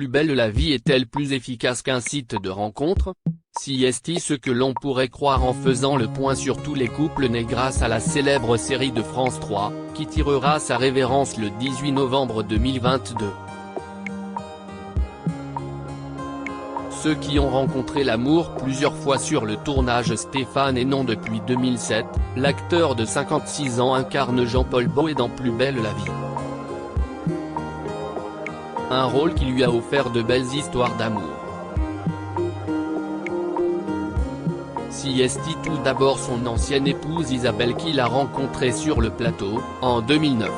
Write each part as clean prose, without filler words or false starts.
Plus belle la vie est-elle plus efficace qu'un site de rencontre? Si est ce que l'on pourrait croire en faisant le point sur tous les couples nés grâce à la célèbre série de France 3, qui tirera sa révérence le 18 novembre 2022. Ceux qui ont rencontré l'amour plusieurs fois sur le tournage. Stéphane Hénon. Depuis 2007, l'acteur de 56 ans incarne Jean-Paul Boët dans Plus belle la vie. Un rôle qui lui a offert de belles histoires d'amour. Si tout d'abord son ancienne épouse Isabelle qu'il a rencontrée sur le plateau, en 2009.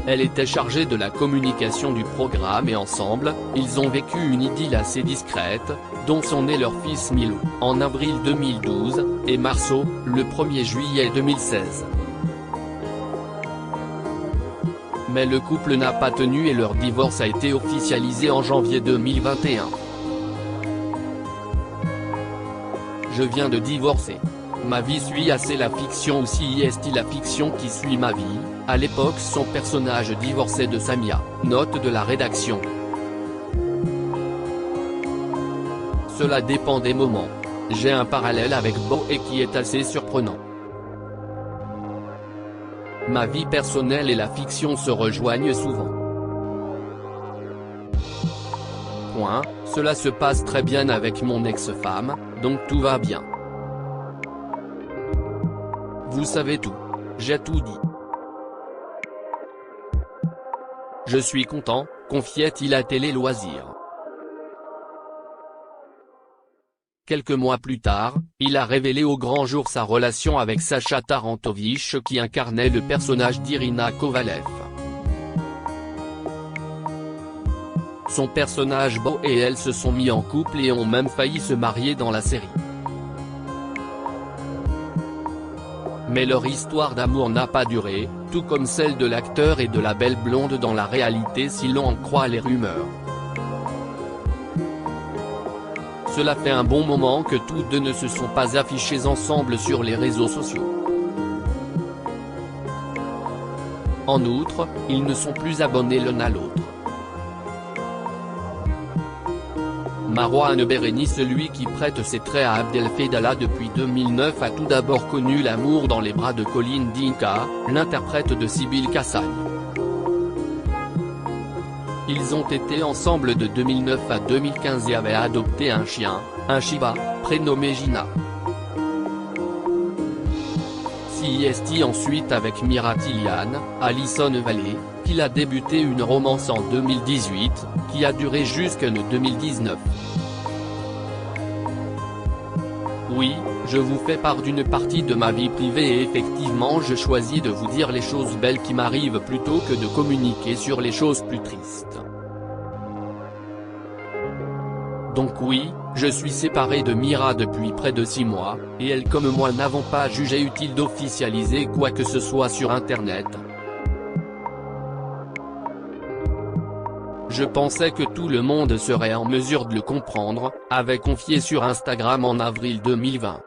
Elle était chargée de la communication du programme et ensemble, ils ont vécu une idylle assez discrète, dont sont nés leur fils Milou, en avril 2012, et Marceau, le 1er juillet 2016. Mais le couple n'a pas tenu et leur divorce a été officialisé en janvier 2021. Je viens de divorcer. Ma vie suit assez la fiction. Aussi est-il la fiction qui suit ma vie. À l'époque son personnage divorçait de Samia, note de la rédaction. Cela dépend des moments. J'ai un parallèle avec Boët qui est assez surprenant. Ma vie personnelle et la fiction se rejoignent souvent. Point, cela se passe très bien avec mon ex-femme, donc tout va bien. Vous savez tout. J'ai tout dit. Je suis content, confiait-il à Télé Loisirs. Quelques mois plus tard, il a révélé au grand jour sa relation avec Sacha Tarantovich qui incarnait le personnage d'Irina Kovalev. Son personnage Bo et elle se sont mis en couple et ont même failli se marier dans la série. Mais leur histoire d'amour n'a pas duré, tout comme celle de l'acteur et de la belle blonde dans la réalité si l'on en croit les rumeurs. Cela fait un bon moment que tous deux ne se sont pas affichés ensemble sur les réseaux sociaux. En outre, ils ne sont plus abonnés l'un à l'autre. Marouane Béréni, celui qui prête ses traits à Abdelfedala depuis 2009, a tout d'abord connu l'amour dans les bras de Colline Dinka, l'interprète de Sybille Cassagne. Ils ont été ensemble de 2009 à 2015 et avaient adopté un chien, un Shiba, prénommé Gina. Si est ensuite avec Mira Tiliane, Alison Vallée, qu'il a débuté une romance en 2018, qui a duré jusqu'en 2019. Oui, je vous fais part d'une partie de ma vie privée et effectivement je choisis de vous dire les choses belles qui m'arrivent plutôt que de communiquer sur les choses plus tristes. Donc oui, je suis séparé de Mira depuis près de 6 mois, et elle comme moi n'avons pas jugé utile d'officialiser quoi que ce soit sur internet. Je pensais que tout le monde serait en mesure de le comprendre, avait confié sur Instagram en avril 2020.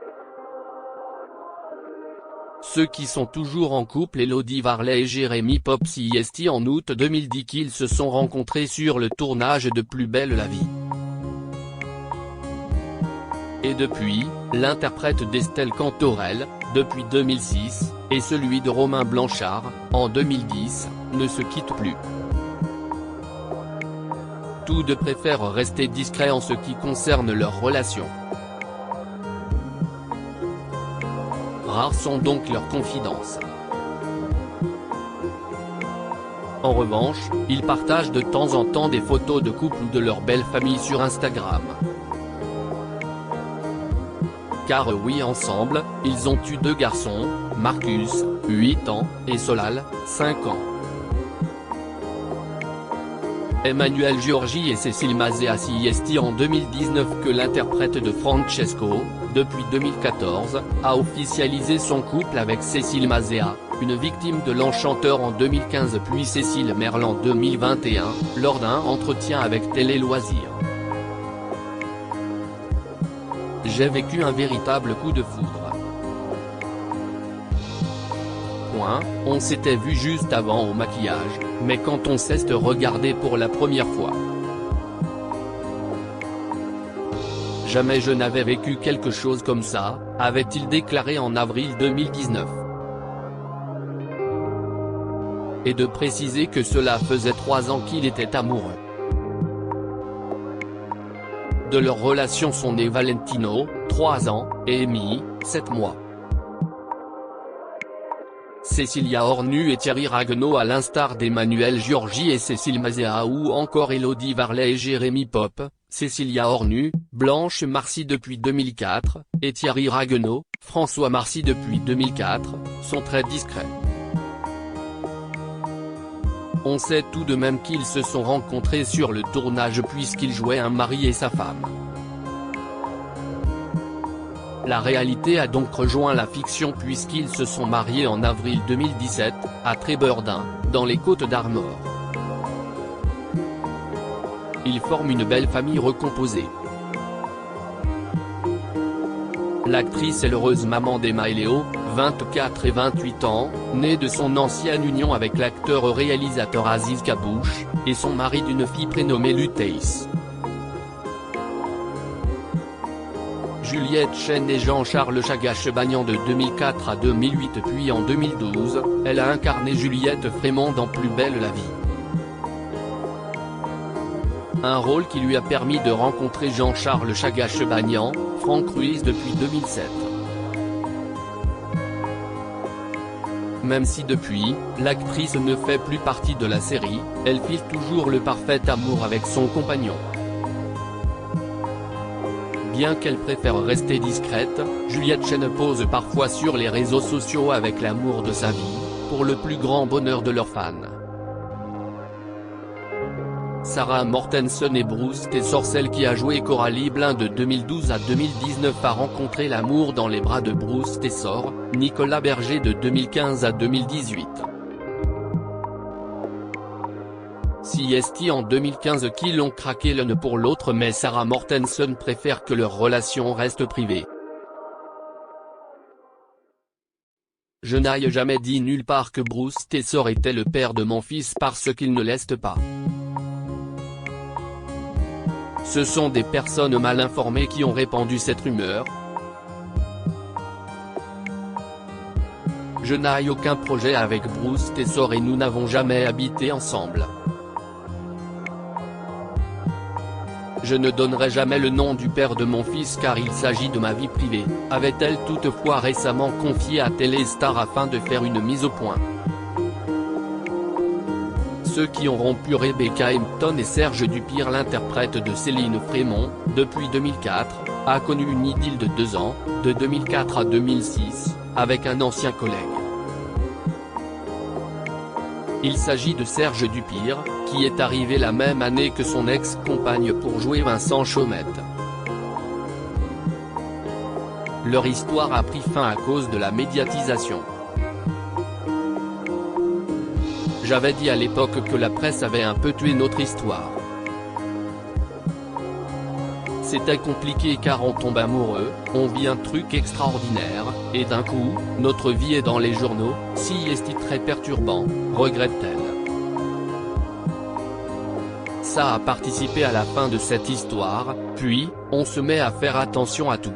Ceux qui sont toujours en couple, Elodie Varlet et Jérémy Popsi en août 2010 qu'ils se sont rencontrés sur le tournage de Plus belle la vie. Et depuis, l'interprète d'Estelle Cantorel, depuis 2006, et celui de Romain Blanchard, en 2010, ne se quittent plus. Tous deux préfèrent rester discrets en ce qui concerne leur relation. Rares sont donc leurs confidences. En revanche, ils partagent de temps en temps des photos de couple ou de leur belle famille sur Instagram. Car oui, ensemble, ils ont eu 2 garçons, Marcus, 8 ans, et Solal, 5 ans. Emmanuel Giorgi et Cécile Mazea. Si en 2019 que l'interprète de Francesco, depuis 2014, a officialisé son couple avec Cécile Mazea, une victime de l'enchanteur en 2015 puis Cécile Merle en 2021, lors d'un entretien avec Télé Loisirs. J'ai vécu un véritable coup de foudre. point, on s'était vu juste avant au maquillage, mais quand on s'est regardé pour la première fois. Jamais je n'avais vécu quelque chose comme ça, avait-il déclaré en avril 2019. Et de préciser que cela faisait 3 ans qu'il était amoureux. De leur relation sont nés Valentino, 3 ans, et Amy, 7 mois. Cécilia Hornu et Thierry Ragueneau à l'instar d'Emmanuel Giorgi et Cécile Mazea ou encore Élodie Varlet et Jérémy Pop, Cécilia Hornu, Blanche Marcy depuis 2004, et Thierry Ragueneau, François Marcy depuis 2004, sont très discrets. On sait tout de même qu'ils se sont rencontrés sur le tournage puisqu'ils jouaient un mari et sa femme. La réalité a donc rejoint la fiction puisqu'ils se sont mariés en avril 2017, à Trébordin, dans les Côtes d'Armor. Ils forment une belle famille recomposée. L'actrice est l'heureuse maman d'Emma et Léo, 24 et 28 ans, née de son ancienne union avec l'acteur-réalisateur Aziz Kabouche, et son mari d'une fille prénommée Luteis. Juliette Chen et Jean-Charles Chagache-Bagnan de 2004 à 2008 puis en 2012, elle a incarné Juliette Frémont dans Plus belle la vie. Un rôle qui lui a permis de rencontrer Jean-Charles Chagache-Bagnan, Franck Ruiz depuis 2007. Même si depuis, l'actrice ne fait plus partie de la série, elle file toujours le parfait amour avec son compagnon. Bien qu'elle préfère rester discrète, Juliette Chen pose parfois sur les réseaux sociaux avec l'amour de sa vie, pour le plus grand bonheur de leurs fans. Sarah Mortensen et Bruce Tessor, celle qui a joué Coralie Blin de 2012 à 2019 a rencontré l'amour dans les bras de Bruce Tessor, Nicolas Berger de 2015 à 2018. CST en 2015 qui l'ont craqué l'un pour l'autre mais Sarah Mortensen préfère que leur relation reste privée. Je n'aille jamais dit nulle part que Bruce Tessor était le père de mon fils parce qu'il ne l'est pas. Ce sont des personnes mal informées qui ont répandu cette rumeur. Je n'ai aucun projet avec Bruce Tessor et nous n'avons jamais habité ensemble. Je ne donnerai jamais le nom du père de mon fils car il s'agit de ma vie privée, avait-elle toutefois récemment confié à Téléstar afin de faire une mise au point. Ceux qui ont rompu Rebecca Hampton et Serge Dupire, l'interprète de Céline Frémont, depuis 2004, a connu une idylle de 2 ans, de 2004 à 2006, avec un ancien collègue. Il s'agit de Serge Dupire, qui est arrivé la même année que son ex-compagne pour jouer Vincent Chaumette. Leur histoire a pris fin à cause de la médiatisation. J'avais dit à l'époque que la presse avait un peu tué notre histoire. C'était compliqué car on tombe amoureux, on vit un truc extraordinaire, et d'un coup, notre vie est dans les journaux, si est très perturbant, regrette-t-elle. Ça a participé à la fin de cette histoire, puis, on se met à faire attention à tout.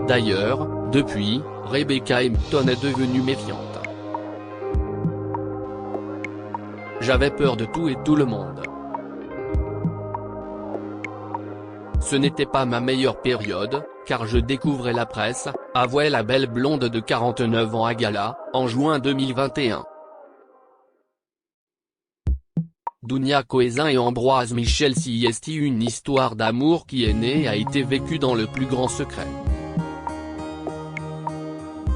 D'ailleurs, depuis, Rebecca Hampton est devenue méfiante. J'avais peur de tout et tout le monde. Ce n'était pas ma meilleure période, car je découvrais la presse, avouait la belle blonde de 49 ans à Gala, en juin 2021. Dounia Cohézin et Ambroise Michel, CST, une histoire d'amour qui est née et a été vécue dans le plus grand secret.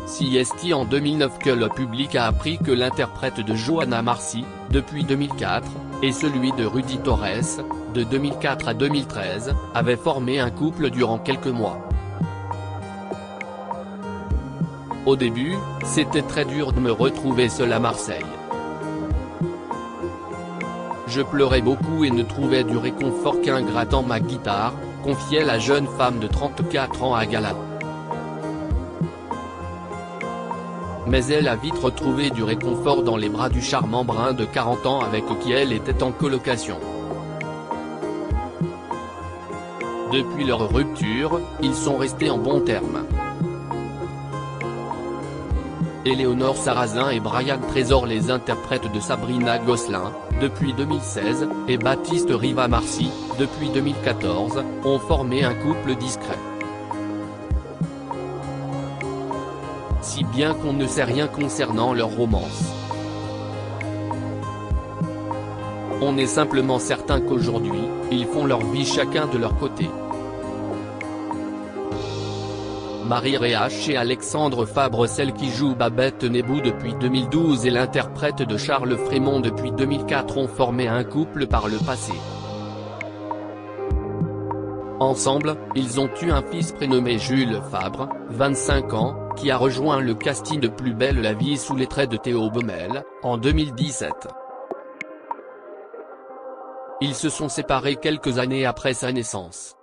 CST en 2009 que le public a appris que l'interprète de Johanna Marcy, depuis 2004, et celui de Rudy Torres, de 2004 à 2013, avaient formé un couple durant quelques mois. Au début, c'était très dur de me retrouver seul à Marseille. Je pleurais beaucoup et ne trouvais du réconfort qu'un grattant ma guitare, confiait la jeune femme de 34 ans à Gala. mais elle a vite retrouvé du réconfort dans les bras du charmant brun de 40 ans avec qui elle était en colocation. Depuis leur rupture, ils sont restés en bons termes. Éléonore Sarrazin et Brian Trésor, les interprètes de Sabrina Gosselin, depuis 2016, et Baptiste Riva-Marcy, depuis 2014, ont formé un couple discret. Si bien qu'on ne sait rien concernant leur romance. On est simplement certain qu'aujourd'hui, ils font leur vie chacun de leur côté. Marie Réach et Alexandre Fabre, celle qui joue Babette Nebou depuis 2012 et l'interprète de Charles Frémont depuis 2004, ont formé un couple par le passé. Ensemble, ils ont eu un fils prénommé Jules Fabre, 25 ans, qui a rejoint le casting de Plus belle la vie sous les traits de Théo Baumel, en 2017. Ils se sont séparés quelques années après sa naissance.